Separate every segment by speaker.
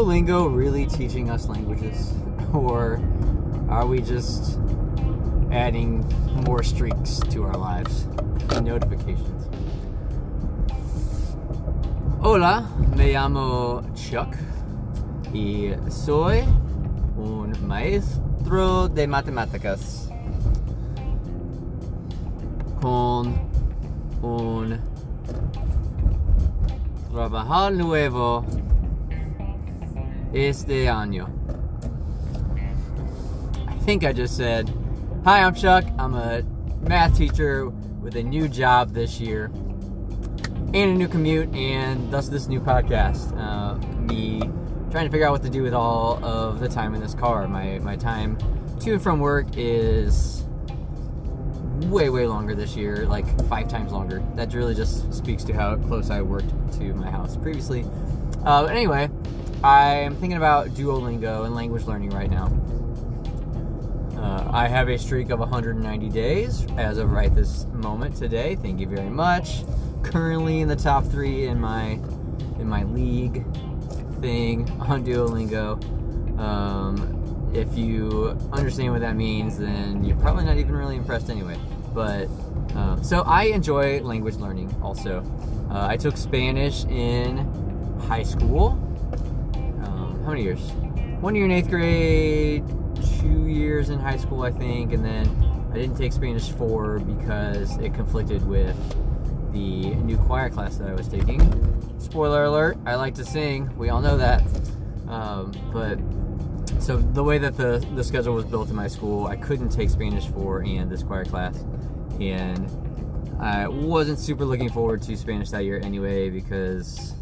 Speaker 1: Duolingo really teaching us languages? Or are we just adding more streaks to our lives and notifications? Hola, me llamo Chuck y soy un maestro de matemáticas con un trabajo nuevo este año. I think I just said, hi, I'm Chuck. I'm a math teacher with a new job this year and a new commute, and thus this new podcast. Me trying to figure out what to do with all of the time in this car. My time to and from work is way longer this year, like 5 times longer. That really just speaks to how close I worked to my house previously. But anyway, I'm thinking about Duolingo and language learning right now. I have a streak of 190 days as of right this moment today. Thank you very much. Currently in the top 3 in my league thing on Duolingo. If you understand what that means, then you're probably not even really impressed anyway. But so I enjoy language learning also. I took Spanish in high school. How many years? 1 year in 8th grade, 2 years in high school, I think, and then I didn't take Spanish 4 because it conflicted with the new choir class that I was taking. Spoiler alert, I like to sing. We all know that. But so the way that the schedule was built in my school, I couldn't take Spanish 4 and this choir class, and I wasn't super looking forward to Spanish that year anyway, because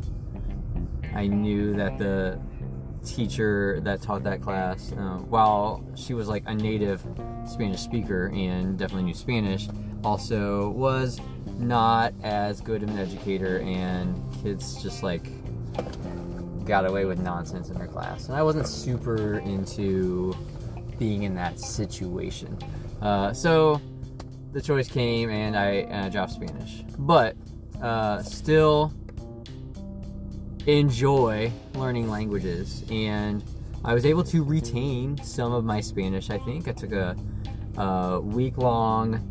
Speaker 1: I knew that the teacher that taught that class, while she was like a native Spanish speaker and definitely knew Spanish, also was not as good of an educator, and kids just like got away with nonsense in her class, and I wasn't super into being in that situation. So the choice came, and I dropped Spanish, but still enjoy learning languages, and I was able to retain some of my Spanish. I think I took a week-long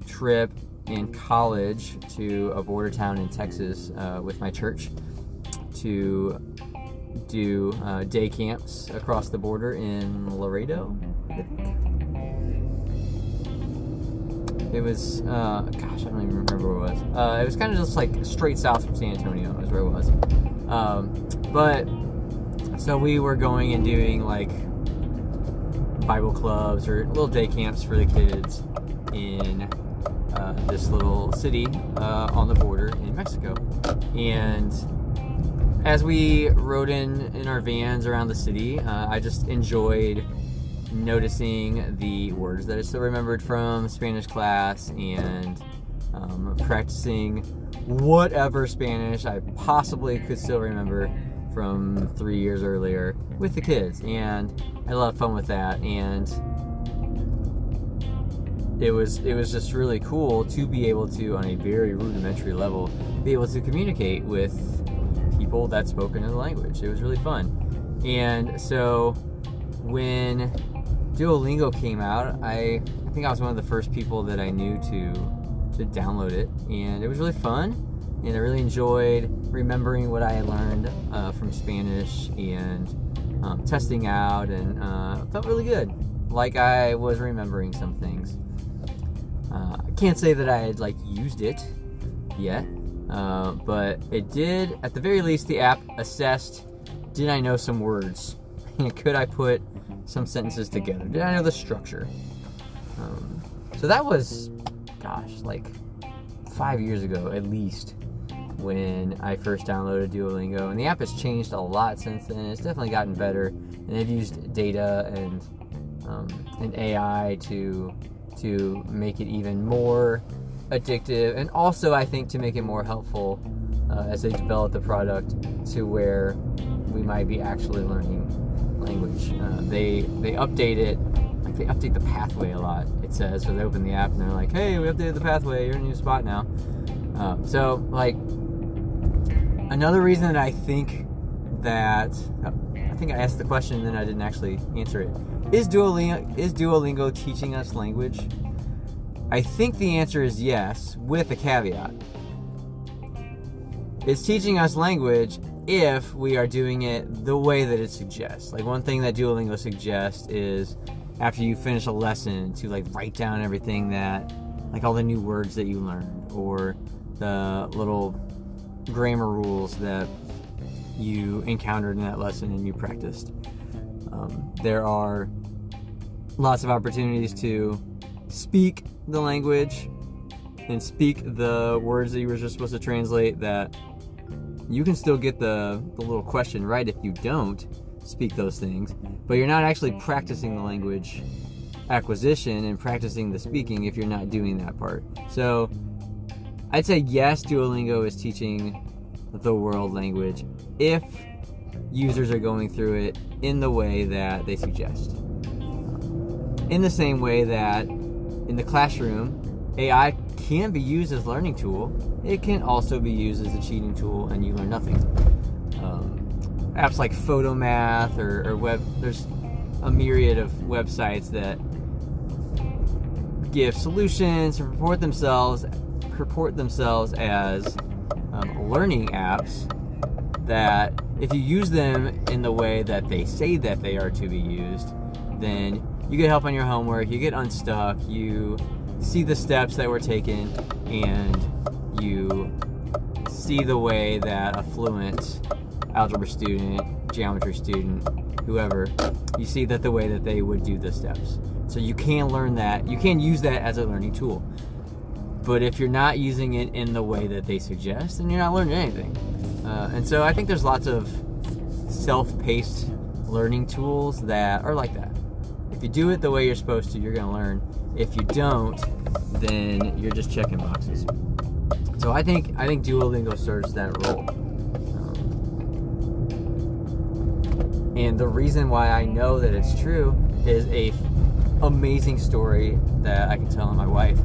Speaker 1: trip in college to a border town in Texas with my church to do day camps across the border in Laredo. It was, gosh, I don't even remember where it was. It was kind of just like straight south from San Antonio is where it was. But, so we were going and doing like Bible clubs or little day camps for the kids in this little city on the border in Mexico. And as we rode in our vans around the city, I just enjoyed noticing the words that I still remembered from Spanish class, and practicing whatever Spanish I possibly could still remember from 3 years earlier with the kids, and I had a lot of fun with that. And it was just really cool to be able to, on a very rudimentary level, be able to communicate with people that spoke another language. It was really fun. And so when Duolingo came out, I think I was one of the first people that I knew to download it, and it was really fun, and I really enjoyed remembering what I had learned from Spanish and testing out, and felt really good, like I was remembering some things. I can't say that I had like used it yet, but it did, at the very least, the app assessed, did I know some words? Could I put some sentences together? Did I know the structure? So that was, gosh, like 5 years ago at least, when I first downloaded Duolingo, and the app has changed a lot since then. It's definitely gotten better, and they've used data and AI to make it even more addictive, and also I think to make it more helpful as they develop the product to where we might be actually learning language. They update it, like they update the pathway a lot, it says. So they open the app and they're like, hey, we updated the pathway, you're in a new spot now. So like, another reason that I think that, think I asked the question and then I didn't actually answer it. Is Duolingo teaching us language? I think the answer is yes, with a caveat. It's teaching us language if we are doing it the way that it suggests. Like, one thing that Duolingo suggests is after you finish a lesson to like write down everything that, like all the new words that you learned or the little grammar rules that you encountered in that lesson and you practiced. There are lots of opportunities to speak the language and speak the words that you were just supposed to translate that you can still get the little question right if you don't speak those things, but you're not actually practicing the language acquisition and practicing the speaking if you're not doing that part. So I'd say yes, Duolingo is teaching the world language if users are going through it in the way that they suggest. In the same way that in the classroom, AI can be used as a learning tool, it can also be used as a cheating tool and you learn nothing. Apps like Photomath or web, there's a myriad of websites that give solutions and purport themselves as learning apps that if you use them in the way that they say that they are to be used, then you get help on your homework, you get unstuck, you see the steps that were taken, and you see the way that a fluent algebra student, geometry student, whoever, you see that the way that they would do the steps. So you can learn that, you can use that as a learning tool. But if you're not using it in the way that they suggest, then you're not learning anything. And so I think there's lots of self-paced learning tools that are like that. If you do it the way you're supposed to, you're going to learn. If you don't, then you're just checking boxes. So I think Duolingo serves that role. And the reason why I know that it's true is a amazing story that I can tell my wife.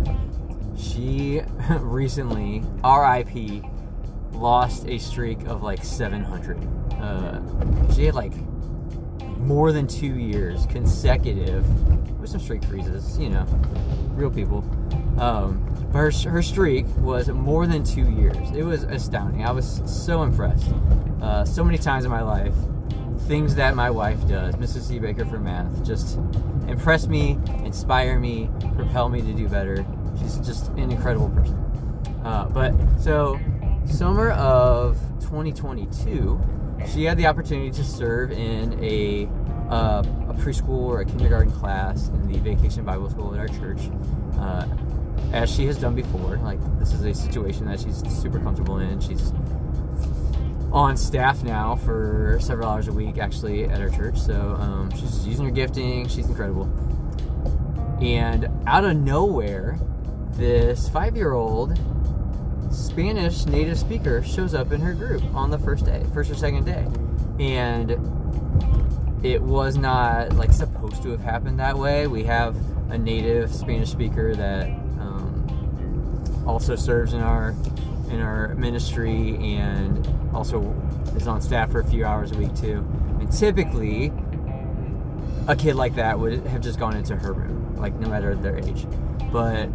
Speaker 1: She recently, RIP, lost a streak of like 700. She had like more than 2 years consecutive with some streak freezes, you know, real people. But her streak was more than 2 years. It was astounding. I was so impressed. So many times in my life, things that my wife does, Mrs. C. Baker for math, just impress me, inspire me, propel me to do better. She's just an incredible person. But so summer of 2022, she had the opportunity to serve in a preschool or a kindergarten class in the Vacation Bible School at our church, as she has done before. Like, this is a situation that she's super comfortable in. She's on staff now for several hours a week, actually, at our church. So she's using her gifting. She's incredible. And out of nowhere, this 5-year-old Spanish native speaker shows up in her group on the first or second day. And it was not like supposed to have happened that way. We have a native Spanish speaker that also serves in our ministry and also is on staff for a few hours a week too. And typically a kid like that would have just gone into her room, like no matter their age. But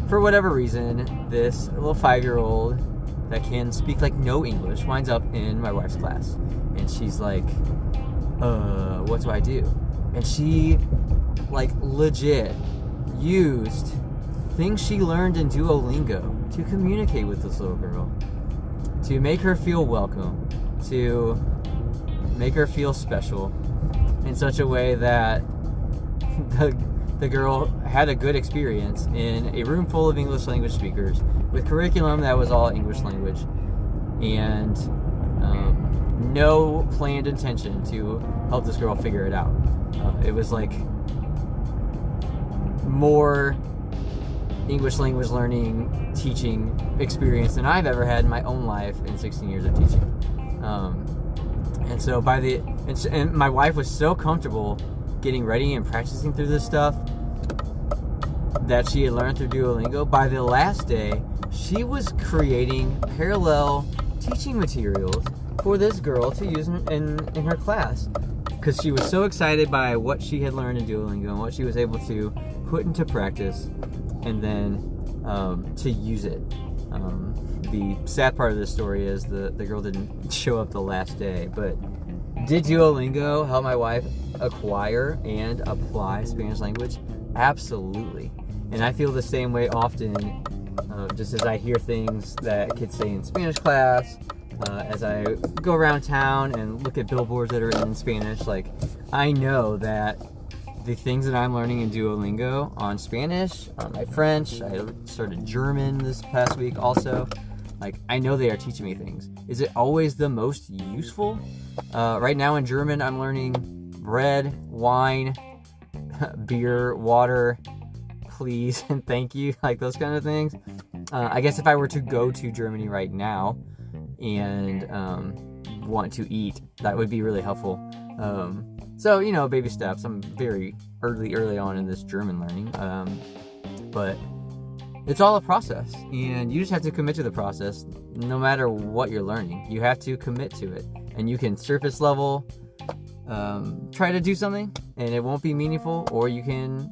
Speaker 1: for whatever reason, this little 5-year-old that can speak like no English winds up in my wife's class. And she's like, what do I do? And she, like, legit used things she learned in Duolingo to communicate with this little girl, to make her feel welcome, to make her feel special in such a way that the girl had a good experience in a room full of English language speakers with curriculum that was all English language, and no planned intention to help this girl figure it out. It was like more English language learning, teaching experience than I've ever had in my own life in 16 years of teaching. And so and my wife was so comfortable getting ready and practicing through this stuff that she had learned through Duolingo. By the last day, she was creating parallel teaching materials for this girl to use in her class, because she was so excited by what she had learned in Duolingo and what she was able to put into practice, and then to use it. The sad part of this story is the girl didn't show up the last day, but did Duolingo help my wife acquire and apply Spanish language? Absolutely. And I feel the same way often, just as I hear things that kids say in Spanish class, as I go around town and look at billboards that are in Spanish. Like, I know that the things that I'm learning in Duolingo on Spanish, on my French, I started German this past week also. Like, I know they are teaching me things. Is it always the most useful? Right now in German, I'm learning bread, wine, beer, water, please, and thank you, like those kind of things. I guess if I were to go to Germany right now and want to eat, that would be really helpful. So, you know, baby steps. I'm very early on in this German learning, but it's all a process, and you just have to commit to the process. No matter what you're learning, you have to commit to it. And you can surface level try to do something and it won't be meaningful, or you can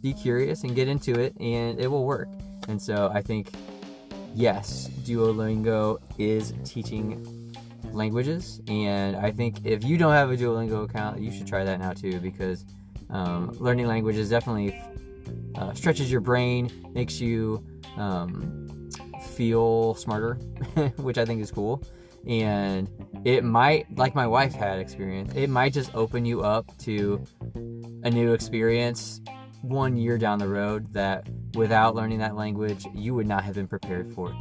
Speaker 1: be curious and get into it and it will work. And so I think, yes, Duolingo is teaching languages, and I think if you don't have a Duolingo account, you should try that now too, because learning languages definitely stretches your brain, makes you feel smarter, which I think is cool. And it might, like my wife had experience, it might just open you up to a new experience 1 year down the road that without learning that language, you would not have been prepared for.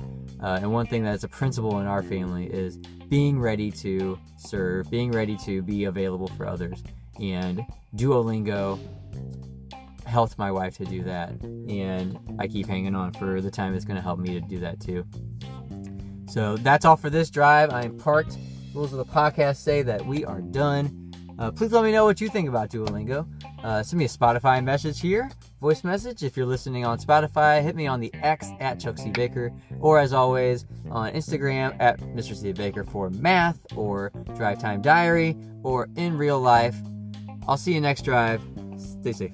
Speaker 1: And one thing that's a principle in our family is being ready to serve, being ready to be available for others. And Duolingo helped my wife to do that. And I keep hanging on for the time it's going to help me to do that too. So that's all for this drive. I'm parked. Rules of the podcast say that we are done. Please let me know what you think about Duolingo. Send me a Spotify message here, voice message. If you're listening on Spotify, hit me on the X at Chuck C. Baker, or as always on Instagram at Mr. C. Baker for math or Drive Time Diary or in real life. I'll see you next drive. Stay safe.